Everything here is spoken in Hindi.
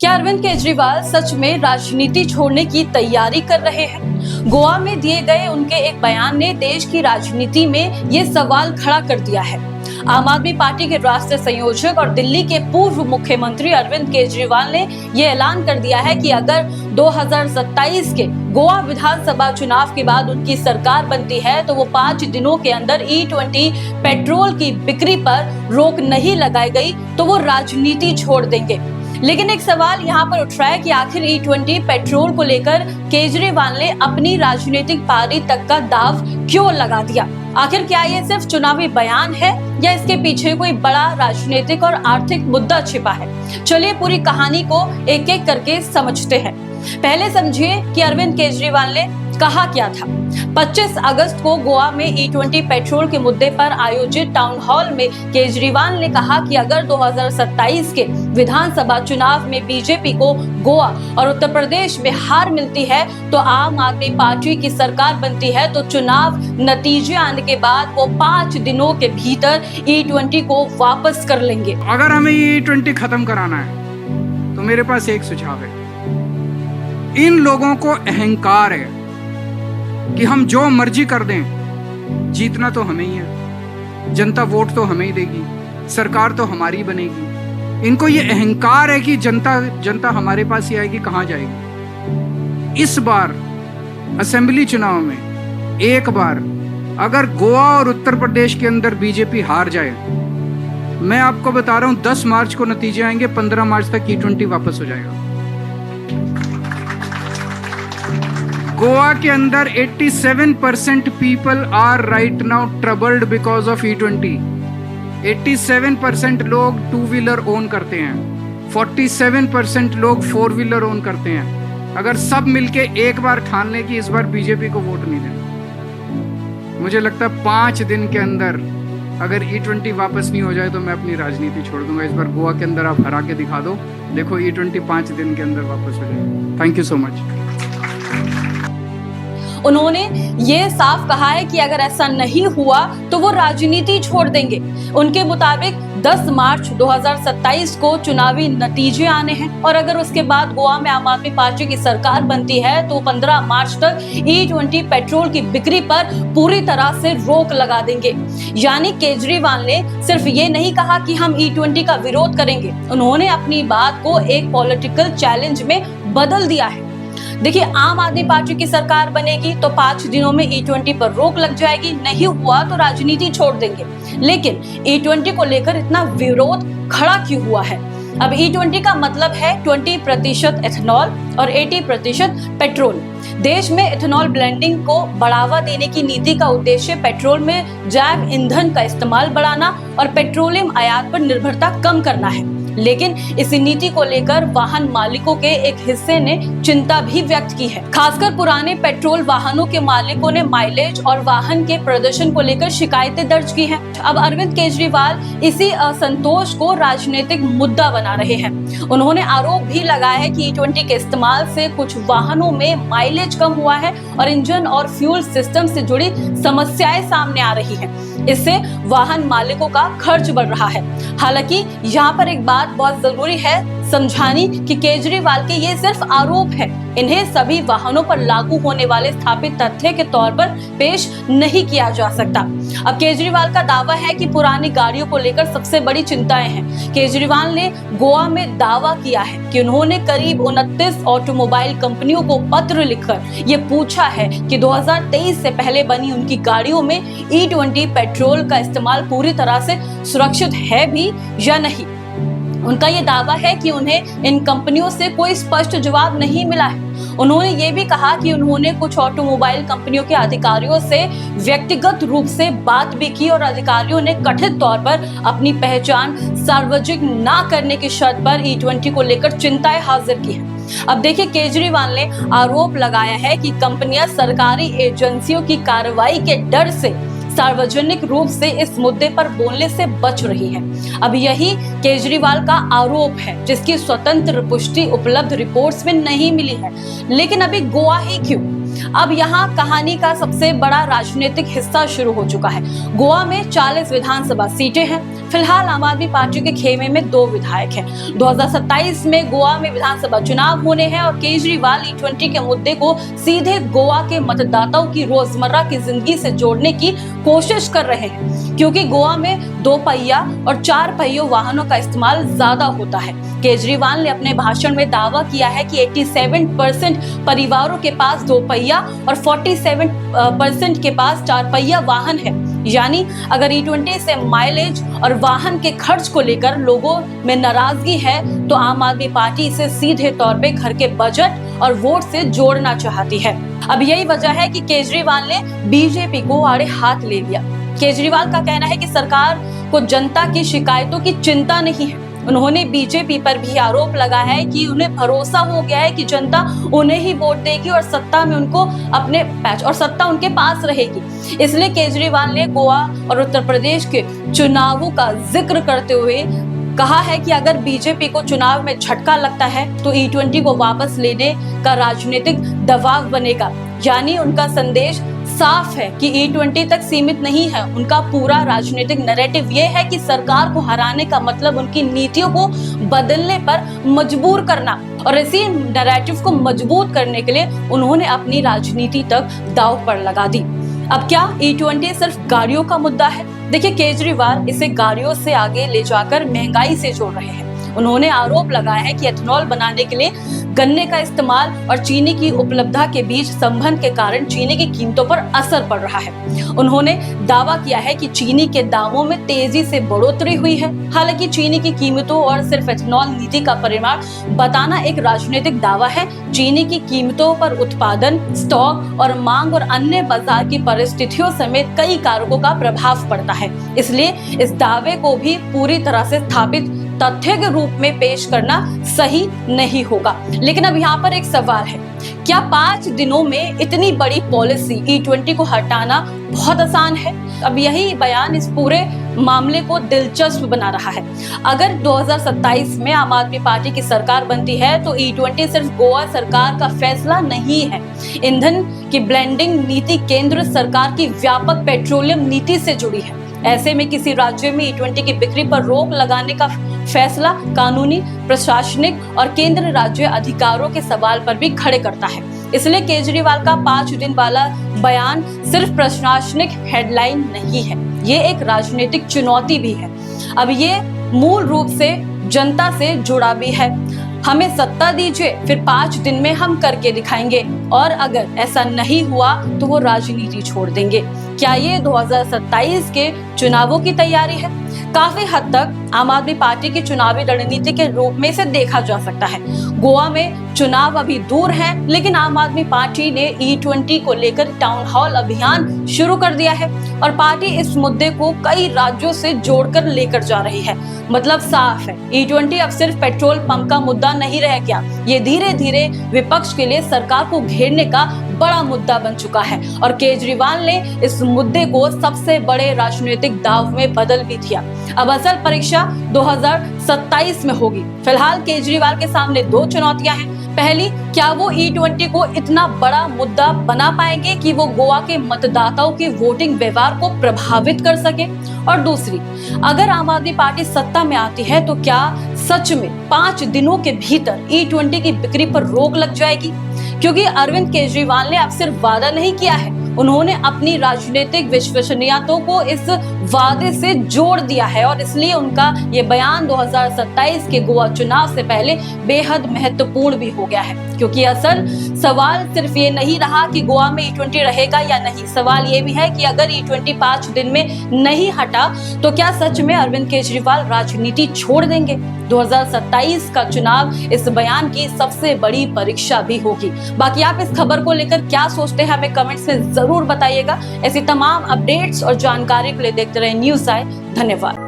क्या अरविंद केजरीवाल सच में राजनीति छोड़ने की तैयारी कर रहे हैं? गोवा में दिए गए उनके एक बयान ने देश की राजनीति में ये सवाल खड़ा कर दिया है। आम आदमी पार्टी के राष्ट्रीय संयोजक और दिल्ली के पूर्व मुख्यमंत्री अरविंद केजरीवाल ने ये ऐलान कर दिया है कि अगर 2027 के गोवा विधानसभा चुनाव के बाद उनकी सरकार बनती है तो वो 5 दिनों के अंदर E20 पेट्रोल की बिक्री पर रोक नहीं लगाई गई तो वो राजनीति छोड़ देंगे। लेकिन एक सवाल यहाँ पर उठ रहा है कि आखिर E20 पेट्रोल को लेकर केजरीवाल ने अपनी राजनीतिक पारी तक का दाव क्यों लगा दिया? आखिर क्या ये सिर्फ चुनावी बयान है या इसके पीछे कोई बड़ा राजनीतिक और आर्थिक मुद्दा छिपा है? चलिए पूरी कहानी को एक एक करके समझते हैं। पहले समझिए कि अरविंद केजरीवाल ने कहा क्या था। 25 अगस्त को गोवा में E20 पेट्रोल के मुद्दे पर आयोजित टाउन हॉल में केजरीवाल ने कहा कि अगर 2027 के विधानसभा चुनाव में बीजेपी को गोवा और उत्तर प्रदेश में हार मिलती है तो आम आदमी पार्टी की सरकार बनती है तो चुनाव नतीजे आने के बाद वो 5 दिनों के भीतर E20 को वापस कर लेंगे। अगर हमें E20 खत्म कराना है तो मेरे पास एक सुझाव है। इन लोगों को अहंकार है कि हम जो मर्जी कर दें, जीतना तो हमें ही है, जनता वोट तो हमें ही देगी, सरकार तो हमारी बनेगी। इनको ये अहंकार है कि जनता हमारे पास ही आएगी, कहाँ जाएगी। इस बार असेंबली चुनाव में एक बार अगर गोवा और उत्तर प्रदेश के अंदर बीजेपी हार जाए, मैं आपको बता रहा हूं 10 मार्च को नतीजे आएंगे, 15 मार्च तक E20 वापस हो जाएगा। गोवा के अंदर 87% people are right now troubled because of E20। 87% लोग 2 व्हीलर ओन करते हैं, 47% लोग 4 व्हीलर ओन करते हैं। अगर सब मिलके एक बार ठान लें कि इस बार बीजेपी को वोट नहीं देना, मुझे लगता है 5 दिन के अंदर अगर E20 वापस नहीं हो जाए तो मैं अपनी राजनीति छोड़ दूंगा। इस बार गोवा के अंदर आप हरा के दिखा दो, देखो E20 5 दिन के अंदर वापस हो जाए। Thank you so much. उन्होंने ये साफ कहा है कि अगर ऐसा नहीं हुआ तो वो राजनीति छोड़ देंगे। उनके मुताबिक 10 मार्च 2027 को चुनावी नतीजे आने हैं और अगर उसके बाद गोवा में आम आदमी पार्टी की सरकार बनती है तो 15 मार्च तक E20 पेट्रोल की बिक्री पर पूरी तरह से रोक लगा देंगे। यानी केजरीवाल ने सिर्फ ये नहीं कहा कि हम E20 का विरोध करेंगे, उन्होंने अपनी बात को एक पॉलिटिकल चैलेंज में बदल दिया है। देखिए, आम आदमी पार्टी की सरकार बनेगी तो 5 दिनों में E20 पर रोक लग जाएगी, नहीं हुआ तो राजनीति छोड़ देंगे। लेकिन E20 को लेकर इतना विरोध खड़ा क्यों हुआ है? अब E20 का मतलब है 20% एथेनॉल और 80% पेट्रोल। देश में एथेनॉल ब्लेंडिंग को बढ़ावा देने की नीति का उद्देश्य पेट्रोल में जैव ईंधन का इस्तेमाल बढ़ाना और पेट्रोलियम आयात पर निर्भरता कम करना है। लेकिन इस नीति को लेकर वाहन मालिकों के एक हिस्से ने चिंता भी व्यक्त की है। खासकर पुराने पेट्रोल वाहनों के मालिकों ने माइलेज और वाहन के प्रदर्शन को लेकर शिकायतें दर्ज की हैं। अब अरविंद केजरीवाल इसी असंतोष को राजनीतिक मुद्दा बना रहे हैं। उन्होंने आरोप भी लगाया है कि E20 के इस्तेमाल से कुछ वाहनों में माइलेज कम हुआ है और इंजन और फ्यूल सिस्टम से जुड़ी समस्याएं सामने आ रही हैं। इससे वाहन मालिकों का खर्च बढ़ रहा है। हालांकि यहाँ पर एक बात बहुत जरूरी है समझानी कि केजरीवाल के ये सिर्फ आरोप है, इन्हें सभी वाहनों पर लागू होने वाले स्थापित तथ्य के तौर पर पेश नहीं किया जा सकता। अब केजरीवाल का दावा है कि पुरानी गाड़ियों को लेकर सबसे बड़ी चिंताएं हैं। केजरीवाल ने गोवा में दावा किया है कि उन्होंने करीब 29 ऑटोमोबाइल कंपनियों को पत्र लिखकर ये पूछा है कि 2023 से पहले बनी उनकी गाड़ियों में E20 पेट्रोल का इस्तेमाल पूरी तरह से सुरक्षित है भी या नहीं। उनका ये दावा है कि उन्हें इन कंपनियों से कोई स्पष्ट जवाब नहीं मिला है। उन्होंने ये भी कहा कि उन्होंने कुछ ऑटोमोबाइल कंपनियों के अधिकारियों से व्यक्तिगत रूप से बात भी की और अधिकारियों ने कथित तौर पर अपनी पहचान सार्वजनिक ना करने की शर्त पर E20 को लेकर चिंताएं हाजिर की हैं। अब देखिए, केजरीवाल ने आरोप लगाया है कि कंपनियां सरकारी एजेंसियों की कार्रवाई के डर से सार्वजनिक रूप से इस मुद्दे पर बोलने से बच रही है। अब यही केजरीवाल का आरोप है जिसकी स्वतंत्र पुष्टि उपलब्ध रिपोर्ट्स में नहीं मिली है। लेकिन अभी गोवा ही क्यों? अब यहाँ कहानी का सबसे बड़ा राजनीतिक हिस्सा शुरू हो चुका है। गोवा में 40 विधानसभा सीटें हैं। फिलहाल आम आदमी पार्टी के खेमे में 2 विधायक हैं। 2027 में गोवा में विधानसभा चुनाव होने हैं और केजरीवाल E20 के मुद्दे को सीधे गोवा के मतदाताओं की रोजमर्रा की जिंदगी से जोड़ने की कोशिश कर रहे हैं, क्योंकि गोवा में 2 पहिया और 4 पहियों वाहनों का इस्तेमाल ज्यादा होता है। केजरीवाल ने अपने भाषण में दावा किया है कि 87% परिवारों के पास 2 पहिया और 47% के पास 4 पहिया वाहन है। यानी अगर E20 से माइलेज और वाहन के खर्च को लेकर लोगों में नाराजगी है तो आम आदमी पार्टी इसे सीधे तौर पे घर के बजट और वोट से जोड़ना चाहती है। अब यही वजह है कि केजरीवाल ने बीजेपी को आड़े हाथ ले लिया। केजरीवाल का कहना है कि सरकार को जनता की शिकायतों की चिंता नहीं है। उन्होंने बीजेपी पर भी आरोप लगाया है कि उन्हें भरोसा हो गया है कि जनता उन्हें ही वोट देगी और सत्ता में उनको अपने पैच और सत्ता उनके पास रहेगी। इसलिए केजरीवाल ने गोवा और उत्तर प्रदेश के चुनावों का जिक्र करते हुए कहा है कि अगर बीजेपी को चुनाव में झटका लगता है तो E20 को वापस लेने का राजनीतिक दबाव बनेगा। यानी उनका संदेश साफ है कि E20 तक सीमित नहीं है। उनका पूरा राजनीतिक नैरेटिव ये है कि सरकार को हराने का मतलब उनकी नीतियों को बदलने पर मजबूर करना, और इसी नैरेटिव को मजबूत करने के लिए उन्होंने अपनी राजनीति तक दांव पर लगा दी। अब क्या E20 सिर्फ गाड़ियों का मुद्दा है? देखिए, केजरीवाल इसे गाड़ियों से आगे ले जाकर महंगाई से जोड़ रहे हैं। उन्होंने आरोप लगाया है कि एथेनॉल बनाने के लिए गन्ने का इस्तेमाल और चीनी की उपलब्धता के बीच संबंध के कारण चीनी की कीमतों पर असर पड़ रहा है। उन्होंने दावा किया है कि चीनी के दामों में तेजी से बढ़ोतरी हुई है। हालांकि चीनी की कीमतों और सिर्फ एथेनॉल नीति का परिमाण बताना एक राजनीतिक दावा है। चीनी की कीमतों पर उत्पादन, स्टॉक और मांग और अन्य बाजार की परिस्थितियों समेत कई कारकों का प्रभाव पड़ता है। इसलिए इस दावे को भी पूरी तरह से स्थापित तथ्य के रूप में पेश करना सही नहीं होगा। लेकिन अब यहाँ पर एक सवाल है, क्या 5 दिनों में इतनी बड़ी पॉलिसी E20 को हटाना बहुत आसान है? अब यही बयान इस पूरे मामले को दिलचस्प बना रहा है। अगर 2027 में आम आदमी पार्टी की सरकार बनती है तो E20 सिर्फ गोवा सरकार का फैसला नहीं है। ईंधन की ब्लेंडिंग नीति केंद्र सरकार की व्यापक पेट्रोलियम नीति से जुड़ी है। ऐसे में किसी राज्य में E20 की बिक्री पर रोक लगाने का फैसला कानूनी, प्रशासनिक और केंद्र राज्य अधिकारों के सवाल पर भी खड़े करता है। इसलिए केजरीवाल का 5 दिन वाला बयान सिर्फ प्रशासनिक हेडलाइन नहीं है, ये एक राजनीतिक चुनौती भी है। अब ये मूल रूप से जनता से जुड़ा भी है। हमें सत्ता दीजिए, फिर 5 दिन में हम करके दिखाएंगे, और अगर ऐसा नहीं हुआ तो वो राजनीति छोड़ देंगे। क्या ये 2027 के चुनावों की तैयारी है? काफी हद तक आम आदमी पार्टी की चुनावी रणनीति के रूप में इसे देखा जा सकता है। गोवा में चुनाव अभी दूर है, लेकिन आम आदमी पार्टी ने E20 को लेकर टाउन हॉल अभियान शुरू कर दिया है और पार्टी इस मुद्दे को कई राज्यों से जोड़कर लेकर जा रही है। मतलब साफ है, E20 अब सिर्फ पेट्रोल पंप का मुद्दा नहीं रह गया, ये धीरे धीरे विपक्ष के लिए सरकार को घेरने का बड़ा मुद्दा बन चुका है। और केजरीवाल ने इस मुद्दे को सबसे बड़े राजनीतिक दांव में बदल भी दिया। अब असल परीक्षा 2027 में होगी। फिलहाल केजरीवाल के सामने 2 चुनौतियां हैं। पहली, क्या वो E20 को इतना बड़ा मुद्दा बना पाएंगे कि वो गोवा के मतदाताओं के वोटिंग व्यवहार को प्रभावित कर सके? और दूसरी, अगर आम आदमी पार्टी सत्ता में आती है तो क्या सच में 5 दिनों के भीतर E20 की बिक्री पर रोक लग जाएगी? क्योंकि अरविंद केजरीवाल ने अब सिर्फ वादा नहीं किया है, उन्होंने अपनी राजनीतिक विश्वसनीयता को इस वादे से जोड़ दिया है, और इसलिए उनका ये बयान 2027 के गोवा चुनाव से पहले बेहद महत्वपूर्ण भी हो गया है। क्योंकि असल सवाल सिर्फ ये नहीं रहा कि गोवा में E20 रहेगा या नहीं, सवाल ये भी है कि अगर E20 5 दिन में नहीं हटा तो क्या सच में अरविंद केजरीवाल राजनीति छोड़ देंगे? 2027 का चुनाव इस बयान की सबसे बड़ी परीक्षा भी होगी। बाकी आप इस खबर को लेकर क्या सोचते हैं, हमें कमेंट्स में जरूर बताइएगा। ऐसी तमाम अपडेट्स और जानकारी के लिए देखते रहे न्यूज़ आए। धन्यवाद।